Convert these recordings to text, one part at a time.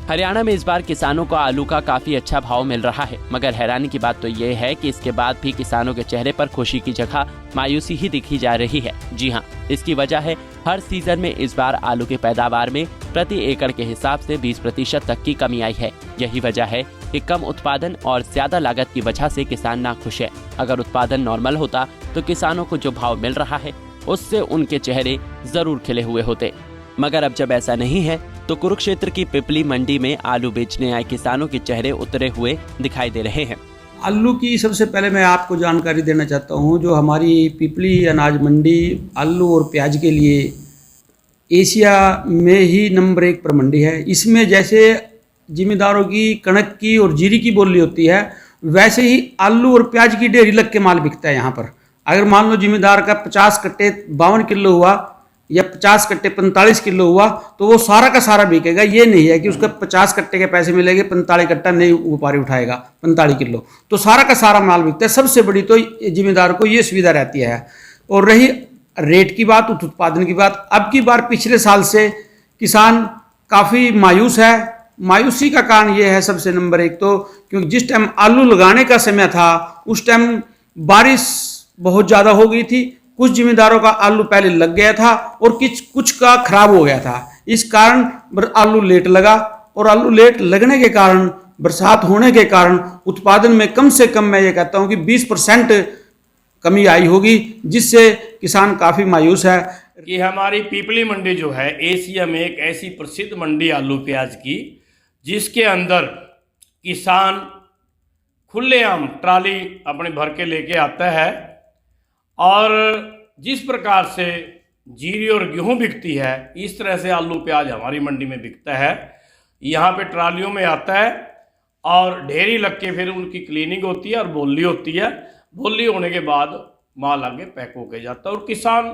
हरियाणा में इस बार किसानों को आलू का काफी अच्छा भाव मिल रहा है, मगर हैरानी की बात तो ये है कि इसके बाद भी किसानों के चेहरे पर खुशी की जगह मायूसी ही दिखी जा रही है। जी हाँ, इसकी वजह है हर सीजन में इस बार आलू की पैदावार में प्रति एकड़ के हिसाब से 20% तक की कमी आई है। यही वजह है कि कम उत्पादन और ज्यादा लागत की वजह से किसान नाखुश है। अगर उत्पादन नॉर्मल होता तो किसानों को जो भाव मिल रहा है उससे उनके चेहरे जरूर खिले हुए होते, मगर अब जब ऐसा नहीं है तो कुरुक्षेत्र की पिपली मंडी में आलू बेचने आए किसानों के चेहरे उतरे हुए दिखाई दे रहे हैं। आलू की सबसे पहले मैं आपको जानकारी देना चाहता हूं, जो हमारी पिपली अनाज मंडी आलू और प्याज के लिए एशिया में ही नंबर 1 पर मंडी है। इसमें जैसे जिम्मेदारों की कणक की और जीरी की बोली होती है, वैसे ही आलू और प्याज की ढेरी लग के माल बिकता है यहाँ पर। अगर मान लो जिम्मेदार का 50 कट्टे 52 किलो हुआ या 50 कट्टे 45 किलो हुआ तो वो सारा का सारा बिकेगा। ये नहीं है कि उसका 50 कट्टे के पैसे मिलेंगे, 45 कट्टा नहीं व्यापारी उठाएगा 45 किलो, तो सारा का सारा माल बिकता है। सबसे बड़ी तो जिम्मेदार को ये सुविधा रहती है। और रही रेट की बात, उत्पादन की बात, अब की बार पिछले साल से किसान काफ़ी मायूस है। मायूसी का कारण ये है सबसे नंबर 1 तो क्योंकि जिस टाइम आलू लगाने का समय था उस टाइम बारिश बहुत ज़्यादा हो गई थी। कुछ जिम्मेदारों का आलू पहले लग गया था और कुछ का खराब हो गया था। इस कारण आलू लेट लगा और आलू लेट लगने के कारण, बरसात होने के कारण उत्पादन में कम से कम मैं ये कहता हूँ कि 20% कमी आई होगी, जिससे किसान काफ़ी मायूस है। कि हमारी पिपली मंडी जो है एशिया में एक ऐसी प्रसिद्ध मंडी आलू प्याज की, जिसके अंदर किसान खुलेआम ट्राली अपने भर के लेके आता है और जिस प्रकार से जीरी और गेहूं बिकती है इस तरह से आलू प्याज हमारी मंडी में बिकता है। यहाँ पे ट्रालियों में आता है और ढेरी लग के फिर उनकी क्लीनिंग होती है और बोली होती है। बोली होने के बाद माल आगे पैक होके जाता है और किसान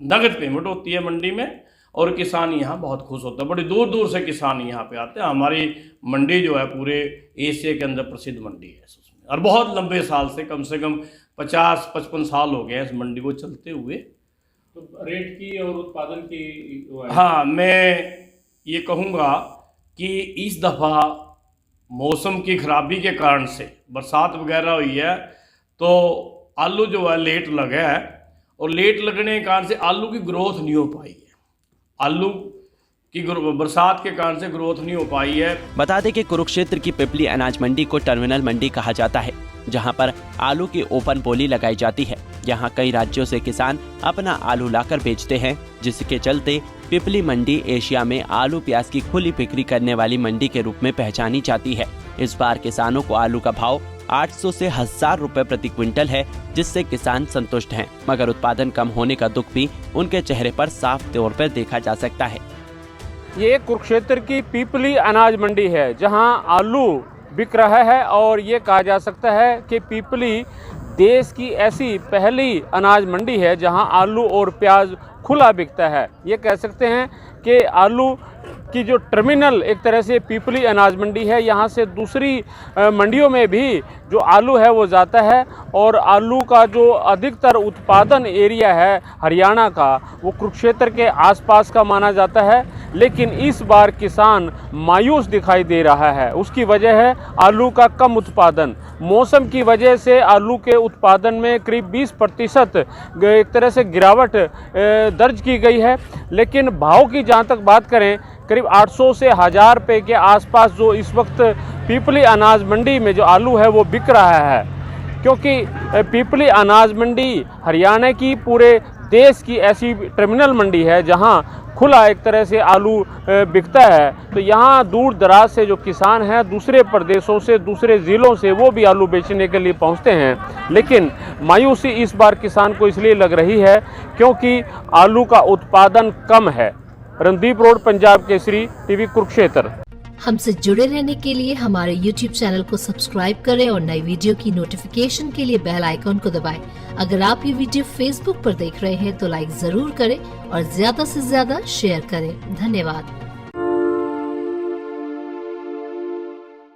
नगद पेमेंट होती है मंडी में और किसान यहाँ बहुत खुश होता है। बड़ी दूर दूर से किसान यहाँ पे आते हैं। हमारी मंडी जो है पूरे एशिया के अंदर प्रसिद्ध मंडी है उसमें, और बहुत लंबे साल से कम 50-55 साल हो गए हैं इस मंडी को चलते हुए। तो रेट की और उत्पादन की हाँ, मैं ये कहूँगा कि इस दफ़ा मौसम की खराबी के कारण से बरसात वगैरह हुई है तो आलू जो है लेट लगा है और लेट लगने के कारण से आलू की ग्रोथ नहीं हो पाई है। आलू की बरसात के कारण से ग्रोथ नहीं हो पाई है। बता दें कि कुरुक्षेत्र की पिपली अनाज मंडी को टर्मिनल मंडी कहा जाता है, जहां पर आलू की ओपन बोली लगाई जाती है। यहां कई राज्यों से किसान अपना आलू लाकर बेचते हैं, जिसके चलते पिपली मंडी एशिया में आलू प्याज की खुली बिक्री करने वाली मंडी के रूप में पहचानी जाती है। इस बार किसानों को आलू का भाव 800 से 1000 रुपए प्रति क्विंटल है, जिससे किसान संतुष्ट हैं, मगर उत्पादन कम होने का दुख भी उनके चेहरे पर साफ तौर पर देखा जा सकता है। ये कुरुक्षेत्र की पिपली अनाज मंडी है जहां आलू बिक रहा है और ये कहा जा सकता है कि पिपली देश की ऐसी पहली अनाज मंडी है जहां आलू और प्याज खुला बिकता है। ये कह सकते हैं कि आलू की जो टर्मिनल एक तरह से पिपली अनाज मंडी है, यहाँ से दूसरी मंडियों में भी जो आलू है वो जाता है और आलू का जो अधिकतर उत्पादन एरिया है हरियाणा का वो कुरुक्षेत्र के आसपास का माना जाता है। लेकिन इस बार किसान मायूस दिखाई दे रहा है। उसकी वजह है आलू का कम उत्पादन। मौसम की वजह से आलू के उत्पादन में करीब 20% एक तरह से गिरावट दर्ज की गई है। लेकिन भाव की जहाँ तक बात करें, करीब 800 से 1000 रुपये के आसपास जो इस वक्त पिपली अनाज मंडी में जो आलू है वो बिक रहा है, क्योंकि पिपली अनाज मंडी हरियाणा की पूरे देश की ऐसी टर्मिनल मंडी है जहां खुला एक तरह से आलू बिकता है। तो यहाँ दूर दराज से जो किसान हैं दूसरे प्रदेशों से, दूसरे ज़िलों से, वो भी आलू बेचने के लिए पहुँचते हैं। लेकिन मायूसी इस बार किसान को इसलिए लग रही है क्योंकि आलू का उत्पादन कम है। Randeep road, Punjab Kesari TV, Kurukshetra. हमसे जुड़े रहने के लिए हमारे YouTube चैनल को सब्सक्राइब करें और नई वीडियो की नोटिफिकेशन के लिए बेल आइकॉन को दबाएं। अगर आप ये वीडियो Facebook पर देख रहे हैं तो लाइक जरूर करें और ज्यादा से ज्यादा शेयर करें। धन्यवाद।